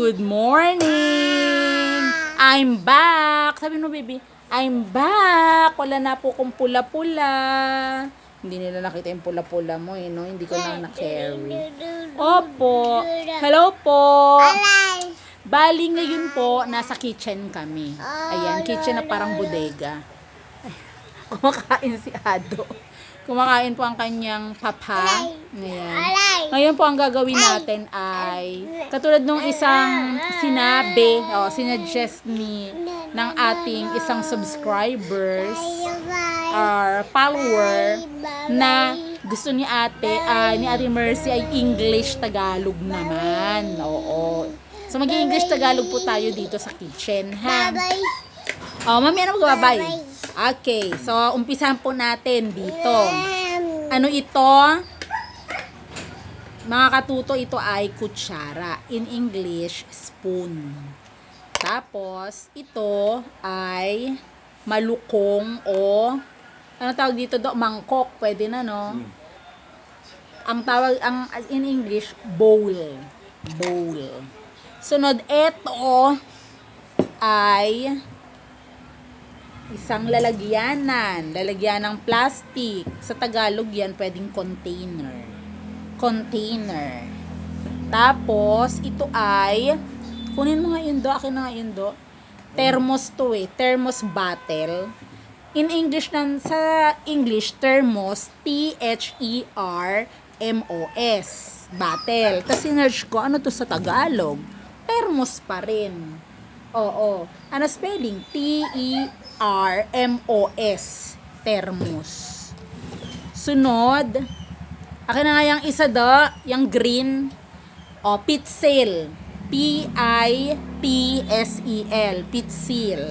Good morning! I'm back! Sabi mo, baby, I'm back! Wala na po kong pula-pula. Hindi nila nakita yung pula-pula mo, eh, no? Hindi ko na na-carry. Opo! Hello po! Bali ngayon po, nasa kitchen kami. Ayan, kitchen na parang bodega. Kumakain si Ado. Kumakain po ang kanyang papa. Ayan. Ngayon po ang gagawin natin ay katulad nung isang sinabi, sinuggest ni ng ating isang subscribers or follower na gusto ni Ate Mercy ay English Tagalog naman. Oo. So mag-English Tagalog po tayo dito sa kitchen, ha? Mami, ano magbabay? Okay, so umpisahan po natin dito. Ano ito? Mga katuto, ito ay kutsara. In English, spoon. Tapos, ito ay malukong o ano tawag dito do? Mangkok. Pwede na, no? Ang tawag, in English, bowl. Bowl. Sunod, ito ay isang lalagyanan ng plastic. Sa Tagalog yan, pwedeng container. Container. Tapos, ito ay, kunin mo nga yun do, akin na nga yun do. Thermos to eh, thermos bottle. In English, sa English, thermos, T-H-E-R-M-O-S, bottle. Tapos sinerge ko, ano to sa Tagalog? Thermos pa rin. Oo. Ano spelling? T-E-R-M-O-S. Thermos. Sunod. Akin na nga yung isa do. Yung green. Pitsil. P-I-T-S-E-L. Pitsil.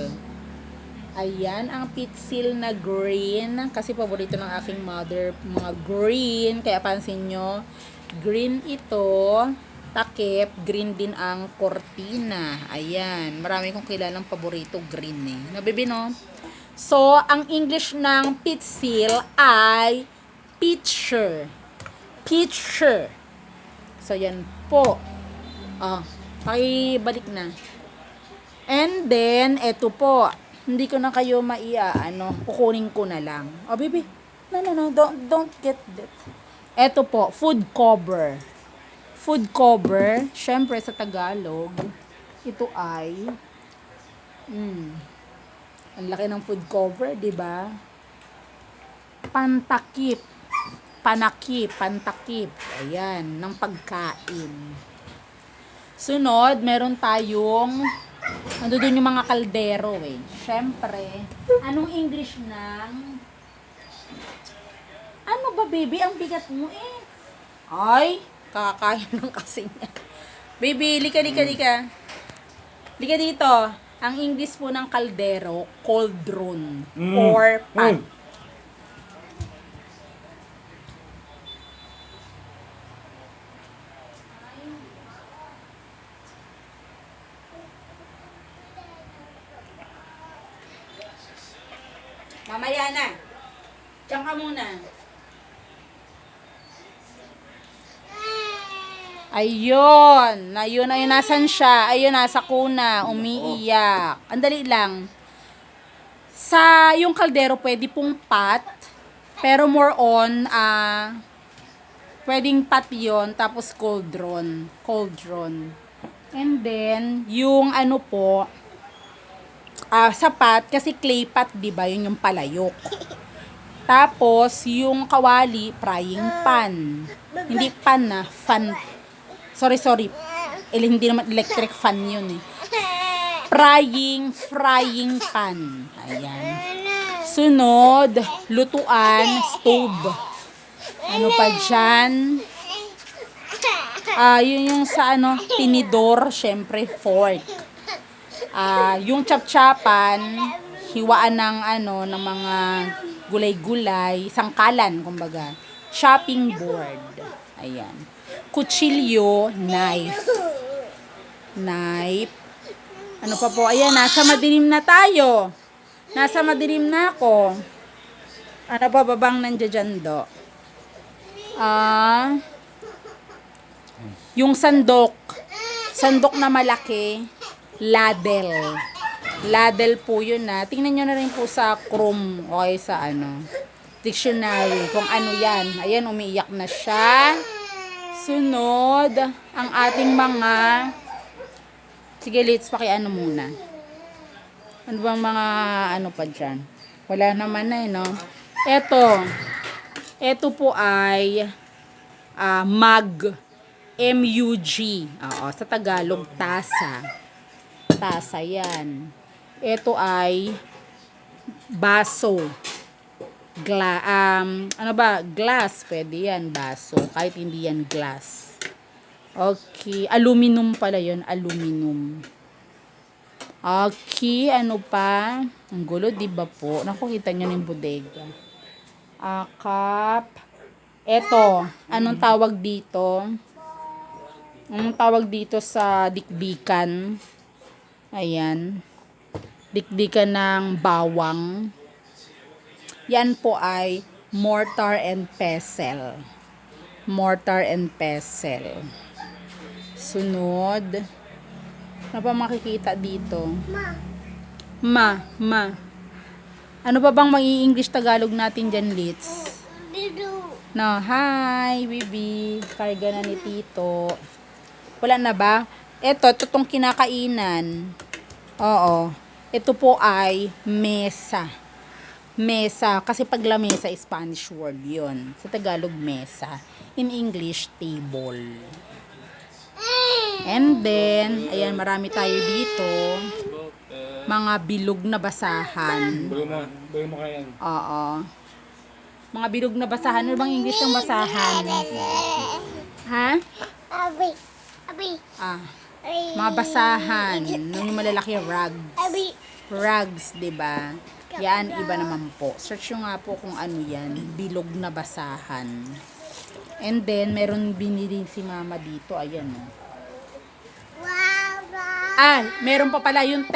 Ayan. Ang pitsil na green. Kasi paborito ng aking mother. Mga green. Kaya pansin nyo. Green ito. Takip, green din ang cortina. Ayan. Marami kong kilalang paborito green eh. Nabibi, no? So, ang English ng pitsil ay pitcher. Pitcher. So, yan po. Pakibalik na. And then, eto po. Hindi ko na kayo kukunin ko na lang. Baby. No. Don't get that. Eto po, food cover. Food cover, syempre sa Tagalog, ito ay ang laki ng food cover, di ba? Pantakip. Ayan, ng pagkain. Sunod, meron tayong doon yung mga kaldero eh. Syempre, anong English ng ano ba, baby? Ang bigat mo eh. Ay, kakakain lang kasi niya. Baby, lika. Lika dito. Ang English po ng kaldero, cauldron or pot. Mamaya na. Diyan ka muna. Ayun, nasan siya? Ayun, nasa kuna, umiiyak. Andali lang. Sa yung kaldero, pwede pong pot, pero more on, pwedeng pot yun, tapos cauldron. And then, yung ano po, sa pot, kasi clay pot, di ba? Yun yung palayok. Tapos, yung kawali, frying pan. Hindi pan na, fan. Sorry. Hindi naman electric fan yun eh. Frying pan. Ayan. Sunod, lutuan, stove. Ano pa dyan? Yun yung sa tinidor, syempre, fork. Yung chap-chapan, hiwaan ng mga gulay-gulay, sangkalan, kumbaga. Chopping board. Ayan. Kutsilyo, knife. Ano pa po? Ayan, nasa madilim na tayo. Nasa madilim na ako. Ano pa babang nandiyan do? Yung sandok. Sandok na malaki, ladle. Ladle po yun na. Tingnan nyo na rin po sa Chrome o kaya sa dictionary kung ano yan. Ayan, umiiyak na siya. Sunod, ang ating mga... Sige, let's pakiano muna. Ano bang mga pa dyan? Wala naman na no? Ito po ay mug. M-U-G. Oo, sa Tagalog, tasa. Tasa yan. Ito ay baso. Glass. Pwede yan, baso. Kahit hindi yan glass. Okay. Aluminum pala yun. Aluminum. Okay. Ano pa? Ang gulo, diba po? Naku, kita nyo ng bodega. Cup. Ito. Anong tawag dito? Anong tawag dito sa dikdikan? Ayan. Dikdikan ng bawang. Yan po ay mortar and pestle. Mortar and pestle. Sunod. Ano pa makikita dito? Ma. Ano pa bang mag-i-English Tagalog natin dyan, Litz? No, hi, Bibi. Karga na ni Tito. Wala na ba? Ito tong kinakainan. Oo. Ito po ay mesa. Mesa. Kasi pag lamesa, Spanish word yun. Sa Tagalog, mesa. In English, table. And then, ayan, marami tayo dito. Mga bilog na basahan. Bagay mo kaya yan. Oo. Mga bilog na basahan. Ano bang English ng basahan? Ha? Mga basahan. Yung malalaki, rugs. Rugs, diba? Yan, iba naman po. Search nyo nga po kung ano yan. Bilog na basahan. And then, meron binili si mama dito. Ayan, meron pa pala yung,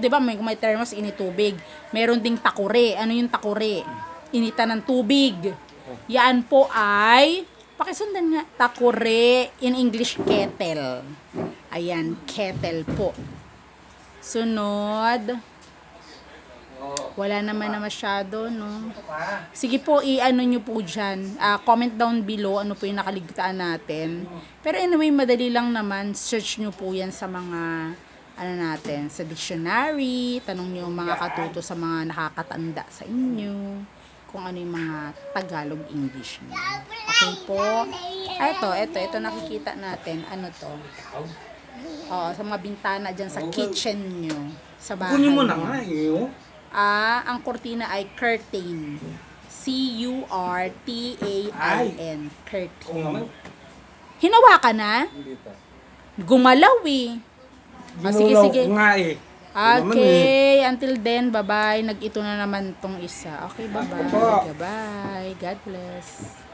di ba, may thermos, initubig. Meron ding takure. Ano yung takure? Initan ng tubig. Yan po ay, pakisundan nga, takure, in English, kettle. Ayan, kettle po. Sunod. Wala naman na masyado, no? Sige po, i-ano nyo po dyan. Comment down below ano po yung nakaligtaan natin. Pero anyway, madali lang naman. Search nyo po yan sa mga, natin, sa dictionary. Tanong nyo mga katuto sa mga nakakatanda sa inyo. Kung ano yung mga Tagalog English nyo. Okay po? Ito nakikita natin. Ano to? Sa mga bintana dyan sa kitchen nyo. Sa bahay Kunin mo na nyo. nga Ang kurtina ay curtain. C-U-R-T-A-I-N. Curtain. Hinawa ka na? Gumalaw eh. Sige. Nga Okay, until then, bye-bye. Nag-ito na naman tong isa. Okay, bye-bye. Bye. God bless.